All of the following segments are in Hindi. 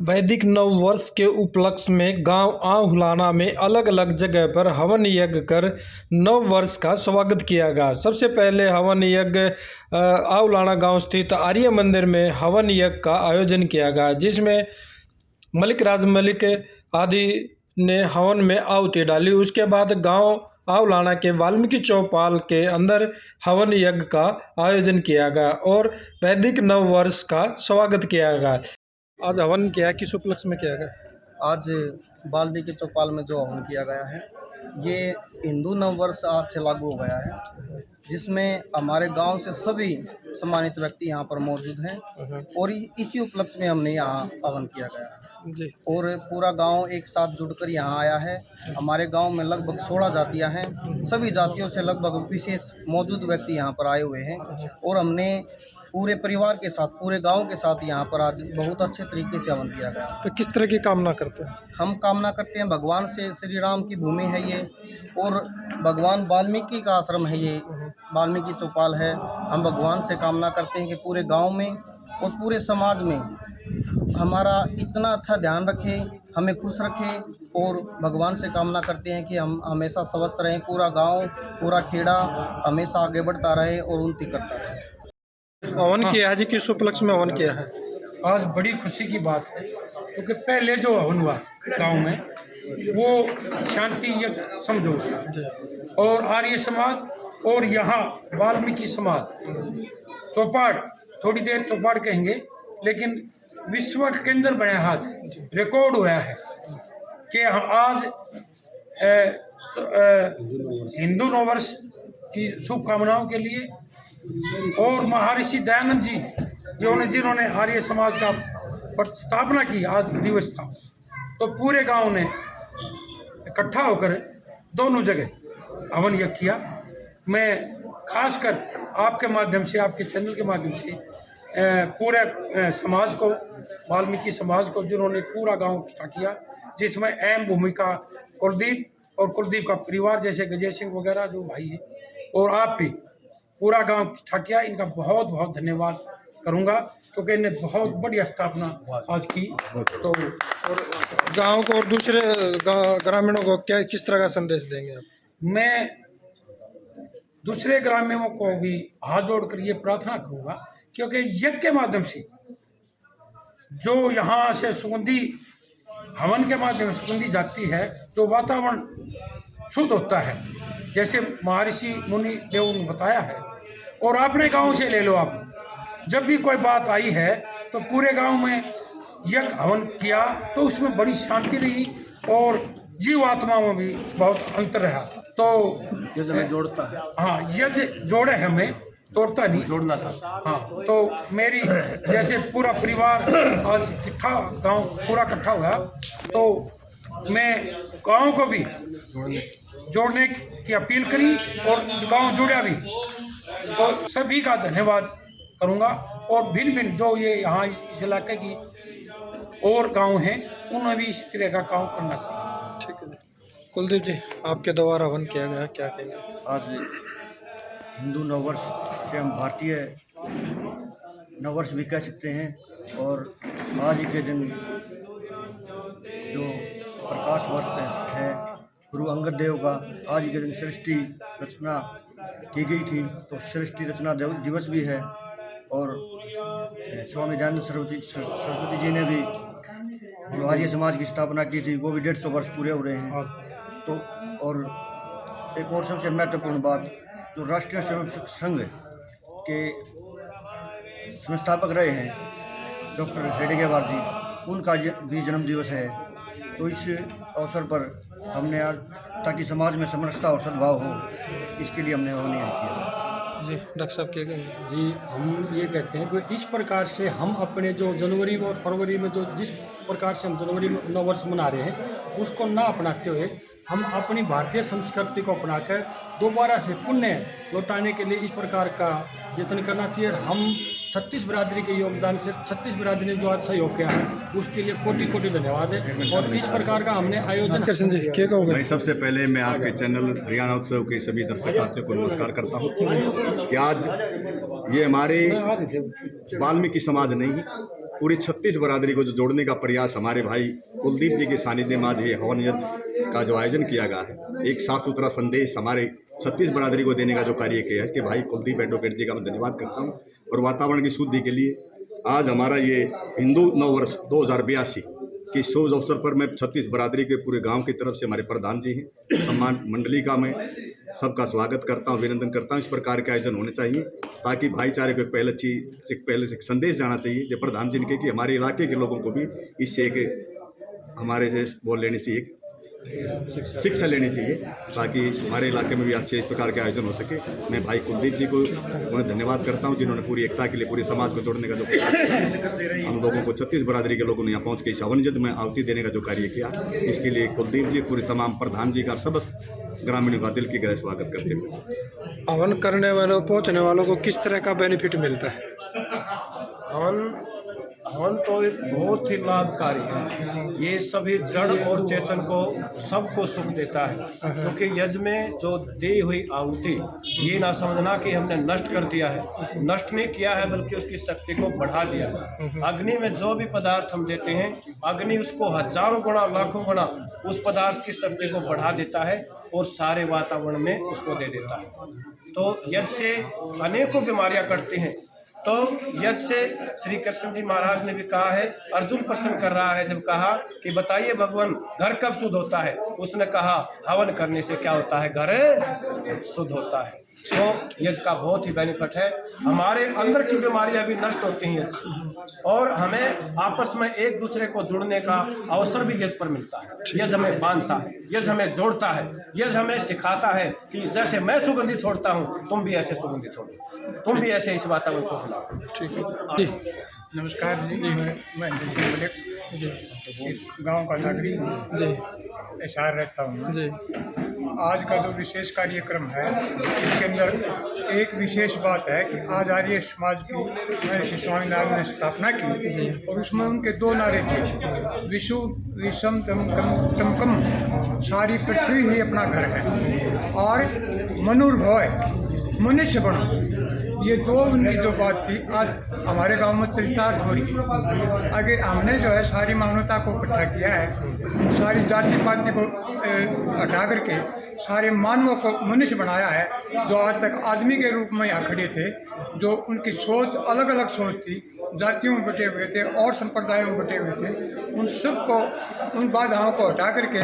वैदिक नव वर्ष के उपलक्ष्य में गांव आहुलाना में अलग अलग जगह पर हवन यज्ञ कर नव वर्ष का स्वागत किया गया। सबसे पहले हवन यज्ञ आहुलाना गांव स्थित आर्य मंदिर में हवन यज्ञ का आयोजन किया गया, जिसमें मलिक राज मलिक आदि ने हवन में आहुति डाली। उसके बाद गांव आहुलाना के वाल्मीकि चौपाल के अंदर हवन यज्ञ का आयोजन किया गया और वैदिक नव वर्ष का स्वागत किया गया। आज हवन किया, किस उपलक्ष्य में किया गया? आज वाल्मीकि चौपाल में जो हवन किया गया है, ये हिंदू नव वर्ष आज से लागू हो गया है, जिसमें हमारे गांव से सभी सम्मानित व्यक्ति यहाँ पर मौजूद हैं और इसी उपलक्ष्य में हमने यहाँ हवन किया गया है जी। और पूरा गांव एक साथ जुड़कर यहाँ आया है। हमारे गांव में लगभग 16 जातियाँ हैं, सभी जातियों से लगभग विशेष मौजूद व्यक्ति यहाँ पर आए हुए हैं और हमने पूरे परिवार के साथ, पूरे गांव के साथ यहाँ पर आज बहुत अच्छे तरीके से हवन किया गया। तो किस तरह की कामना करते हैं? हम कामना करते हैं भगवान से, श्री राम की भूमि है ये और भगवान वाल्मीकि का आश्रम है ये, वाल्मीकि चौपाल है। हम भगवान से कामना करते हैं कि पूरे गांव में और पूरे समाज में हमारा इतना अच्छा ध्यान रखे, हमें खुश रखे और भगवान से कामना करते हैं कि हम हमेशा स्वस्थ रहें, पूरा गाँव, पूरा खेड़ा हमेशा आगे बढ़ता रहे और उन्नति करता रहे। हवन किया है जी, किस उपलक्ष्य में हवन किया है? आज बड़ी खुशी की बात है क्योंकि पहले जो हवन हुआ गांव में वो शांति यज्ञ समझो उसका, और आर्य समाज और यहाँ वाल्मीकि समाज चौपाड़, थोड़ी देर चौपाड़ कहेंगे, लेकिन विश्व केंद्र बने आज रिकॉर्ड हुआ है कि आज हिंदू नववर्ष की शुभकामनाओं के लिए और महर्षि दयानंद जी जिन्होंने आर्य समाज का स्थापना की, आज दिवस था, तो पूरे गांव ने इकट्ठा होकर दोनों जगह हवन यज्ञ किया। मैं खासकर आपके माध्यम से, आपके चैनल के माध्यम से पूरे समाज को, वाल्मीकि समाज को, जिन्होंने पूरा गांव इकट्ठा किया, जिसमें अहम भूमिका कुलदीप और कुलदीप का परिवार जैसे गजय सिंह वगैरह जो भाई हैं, और आप भी पूरा गांव इकट्ठा किया, इनका बहुत बहुत धन्यवाद करूंगा क्योंकि इन्हें बहुत बड़ी स्थापना आज की। तो और गांव को और दूसरे ग्रामीणों को क्या, किस तरह का संदेश देंगे आप? मैं दूसरे ग्रामीणों को भी हाथ जोड़कर ये प्रार्थना करूंगा क्योंकि यज्ञ के माध्यम से जो यहाँ से सुगंधी हवन के माध्यम से सुगंधी जाती है, जो वातावरण शुद्ध होता है, जैसे महर्षि मुनि देव ने बताया है। और अपने गांव से ले लो, आप जब भी कोई बात आई है तो पूरे गांव में यज्ञ हवन किया तो उसमें बड़ी शांति रही और जीव आत्मा में भी बहुत अंतर रहा। तो ये हमें जोड़ता है। हाँ, यज्ञ जोड़े हमें, तोड़ता नहीं, जोड़ना सर। हाँ, तो मेरी जैसे पूरा परिवार आज इकट्ठा, गांव पूरा इकट्ठा हुआ, तो मैं गांव को भी जोड़ने की अपील करी और गांव जुड़ा भी, तो सभी का धन्यवाद करूंगा। और भिन्न भिन्न जो ये यहाँ इस इलाके की और गांव हैं, उन्हें भी इस तरह का काम करना चाहिए। ठीक है। कुलदीप जी, आपके द्वारा हवन किया गया, क्या कहेंगे? आज हिंदू नववर्ष से हम भारतीय नववर्ष भी कह सकते हैं और आज ही के दिन जो प्रकाश वर्ष है गुरु अंगद देव का, आज के दिन सृष्टि रचना की गई थी, तो सृष्टि रचना दिवस भी है। और स्वामी दयानंद सरस्वती जी ने भी जो आर्य समाज की स्थापना की थी, वो भी 150 वर्ष पूरे हो रहे हैं। तो और एक और सबसे महत्वपूर्ण बात, जो राष्ट्रीय स्वयंसेवक संघ के संस्थापक रहे हैं डॉक्टर हेडगेवार जी, उनका भी जन्म दिवस है। तो इस अवसर पर हमने आज, ताकि समाज में समरसता और सद्भाव हो, इसके लिए हमने हवन यज्ञ किया। जी, डॉक्टर साहब क्या कहेंगे? जी, हम ये कहते हैं कि इस प्रकार से हम अपने जो जनवरी और फरवरी में जो जिस प्रकार से हम जनवरी में नव वर्ष मना रहे हैं, उसको ना अपनाते हुए हम अपनी भारतीय संस्कृति को अपनाकर दोबारा से पुण्य लौटाने के लिए इस प्रकार का यत्न करना चाहिए। हम 36 बिरादरी के योगदान से 36 बिरादरी ने जो आज सहयोग किया है, उसके लिए कोटि कोटि धन्यवाद है। और इस प्रकार का हमने आयोजन। कृष्ण जी, क्या कहोगे? भाई, सबसे पहले मैं आपके चैनल हरियाणा उत्सव के सभी दर्शक साथियों को नमस्कार करता हूँ कि आज ये हमारे वाल्मीकि समाज नहीं, पूरी 36 बरादरी को जो जोड़ने का प्रयास हमारे भाई कुलदीप जी के सानिध्य में आज ये हवन यज्ञ का जो आयोजन किया गया है, एक साफ सुथरा संदेश हमारे 36 बरादरी को देने का जो कार्य किया है, इसके भाई कुलदीप एडवोकेट जी का मैं धन्यवाद करता हूँ। और वातावरण की शुद्धि के लिए आज हमारा ये हिंदू नववर्ष 2082 कि शुभ अवसर पर मैं 36 बरादरी के पूरे गांव की तरफ से हमारे प्रधान जी हैं, सम्मान मंडली का मैं सबका स्वागत करता हूं, अभिनंदन करता हूं। इस प्रकार के आयोजन होने चाहिए ताकि भाईचारे को पहले से एक संदेश जाना चाहिए जो प्रधान जी ने कि हमारे इलाके के लोगों को भी इससे एक हमारे से वो लेनी चाहिए, शिक्षा लेनी चाहिए ताकि हमारे इलाके में भी अच्छे इस प्रकार के आयोजन हो सके। मैं भाई कुलदीप जी को मैं धन्यवाद करता हूं जिन्होंने पूरी एकता के लिए पूरे समाज को जोड़ने का जो हम लोगों को 36 बरादरी के लोगों ने यहाँ पहुँच के इस हवन यज्ञ में आहुति देने का जो कार्य किया, इसके लिए कुलदीप जी पूरे तमाम प्रधान जी का समस्त ग्रामीणों का दिल की गहरा स्वागत करते हुए हवन करने वालों पहुंचने वालों को किस तरह का बेनिफिट मिलता है? हवन तो एक बहुत ही लाभकारी है। ये सभी जड़ और चेतन को सबको सुख देता है, क्योंकि यज्ञ में जो दी हुई आहुति ये ना समझना कि हमने नष्ट कर दिया है, नष्ट नहीं किया है बल्कि उसकी शक्ति को बढ़ा दिया है। अग्नि में जो भी पदार्थ हम देते हैं, अग्नि उसको हजारों गुना लाखों गुना उस पदार्थ की शक्ति को बढ़ा देता है और सारे वातावरण में उसको दे देता है। तो यज्ञ से अनेकों बीमारियां कटती हैं। तो यज्ञ से श्री कृष्ण जी महाराज ने भी कहा है, अर्जुन प्रश्न कर रहा है जब कहा कि बताइए भगवान घर कब शुद्ध होता है, उसने कहा हवन करने से क्या होता है, घर शुद्ध होता है। तो यज्ञ का बहुत ही बेनिफिट है, हमारे अंदर की बीमारियां भी नष्ट होती हैं यज्ञ, और हमें आपस में एक दूसरे को जुड़ने का अवसर भी यज्ञ पर मिलता है। यज्ञ हमें बांधता है, यज्ञ हमें जोड़ता है, यज्ञ हमें सिखाता है कि जैसे मैं सुगंधी छोड़ता हूँ तुम भी ऐसे सुगंधी छोड़ो, तुम भी ऐसे इस वातावरण को फैलाओ। ठीक है जी, नमस्कार जी, मैं इस गांव का नागरिक जी, एशहार रहता हूँ जी। आज का जो विशेष कार्यक्रम है इसके अंदर एक विशेष बात है कि आज आर्य समाज की महर्षि स्वामीनारायण ने स्थापना की और उसमें उनके दो नारे थे, विश्व विषम तमकम, सारी पृथ्वी ही अपना घर है, और मनुर्भव मनुष्य बनो। ये दो उनकी जो बात थी आज हमारे गांव में चरितार्थ हो रही है। आगे हमने जो है सारी मानवता को इकट्ठा किया है, सारी जाति पाति को हटा करके सारे मानवों को मनुष्य बनाया है। जो आज तक आदमी के रूप में यहाँ खड़े थे, जो उनकी सोच अलग अलग सोच थी, जातियों में बटे हुए थे और संप्रदायों में बटे हुए थे, उन सबको उन बाधाओं को हटा करके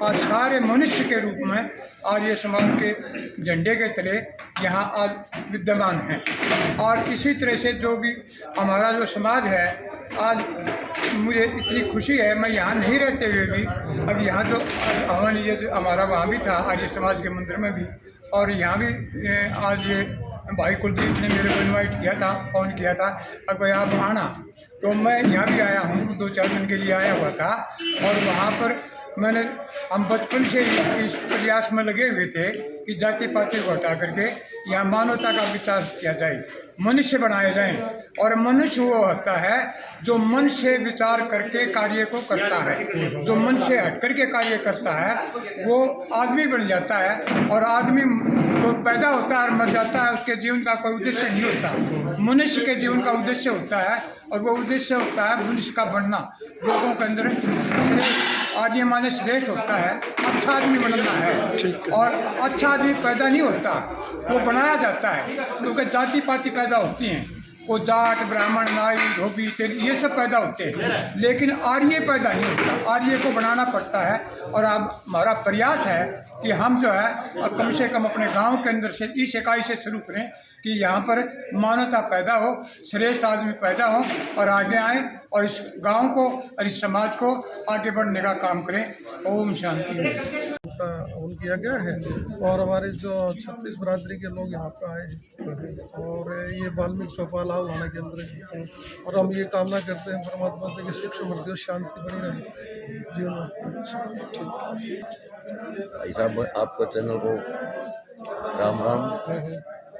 आज सारे मनुष्य के रूप में आज ये समाज के झंडे के तले यहाँ आज विद्यमान हैं। और इसी तरह से जो भी हमारा जो समाज है, आज मुझे इतनी खुशी है, मैं यहाँ नहीं रहते हुए भी अब यहाँ जो हवन ये जो हमारा वहाँ भी था आर्य समाज के मंदिर में भी, और यहाँ भी आज ये भाई कुलदीप ने मेरे को इनवाइट किया था, फ़ोन किया था अब भाई आप आना, तो मैं यहाँ भी आया हूँ, 2-4 दिन के लिए आया हुआ था। और वहाँ पर हम बचपन से ही इस प्रयास में लगे हुए थे कि जाति पाति को हटा करके यहाँ मानवता का विचार किया जाए, मनुष्य बनाए जाएं। और मनुष्य वो होता है जो मन से विचार करके कार्य को करता है, जो मन से हट करके कार्य करता है वो आदमी बन जाता है, और आदमी तो पैदा होता है और मर जाता है, उसके जीवन का कोई उद्देश्य नहीं होता। मनुष्य के जीवन का उद्देश्य होता है, और वो उद्देश्य होता है मनुष्य का बनना, लोगों के अंदर श्रेष्ठ आदमी माने श्रेष्ठ होता है, अच्छा आदमी बनना है। और अच्छा आदमी पैदा नहीं होता, वो बनाया जाता है, क्योंकि जाति पाति पैदा होती हैं, वो जाट ब्राह्मण नाई धोबी तेल ये सब पैदा होते हैं, लेकिन आर्य पैदा नहीं होता, आर्य को बनाना पड़ता है। और अब हमारा प्रयास है कि हम जो है अब कम से कम अपने गांव के अंदर से इस इकाई से शुरू करें कि यहाँ पर मानवता पैदा हो, श्रेष्ठ आदमी पैदा हो और आगे आए और इस गांव को और इस समाज को आगे बढ़ने का काम करें। ओम शांति। हवन किया गया है और हमारे जो 36 बरादरी के लोग यहाँ पर आए हैं और ये वाल्मीकि चौपाल आउलाना के अंदर है, और हम ये कामना करते हैं परमात्मा से कि सुख समृद्धि और शांति बनी रहे जीवन में। ठीक भाई साहब, आपका चैनल को राम राम।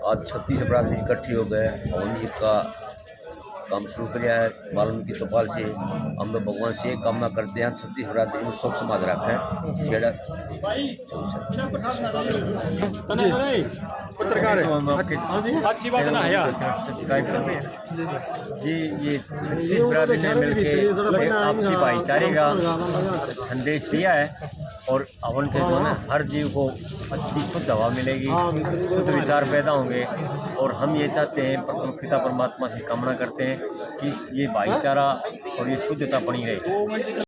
आज 36 बरादरी इकट्ठी हो गए, हवन जी का काम शुरू किया है वाल्मीकि चौपाल से। हम लोग भगवान से कामना करते हैं 36 बरादरी में सुख समाज रखें। पत्रकार है अच्छी बात ना है यार। सब्सक्राइब करते हैं जी। ये छत्तीस बरादरी ने मिलकर एक आपसी भाईचारे का संदेश दिया है और हवन से जो है हर जीव को अच्छी शुद्ध हवा मिलेगी, शुद्ध विचार पैदा होंगे और हम ये चाहते हैं, पिता परमात्मा से कामना करते हैं कि ये भाईचारा और ये शुद्धता बनी रहे।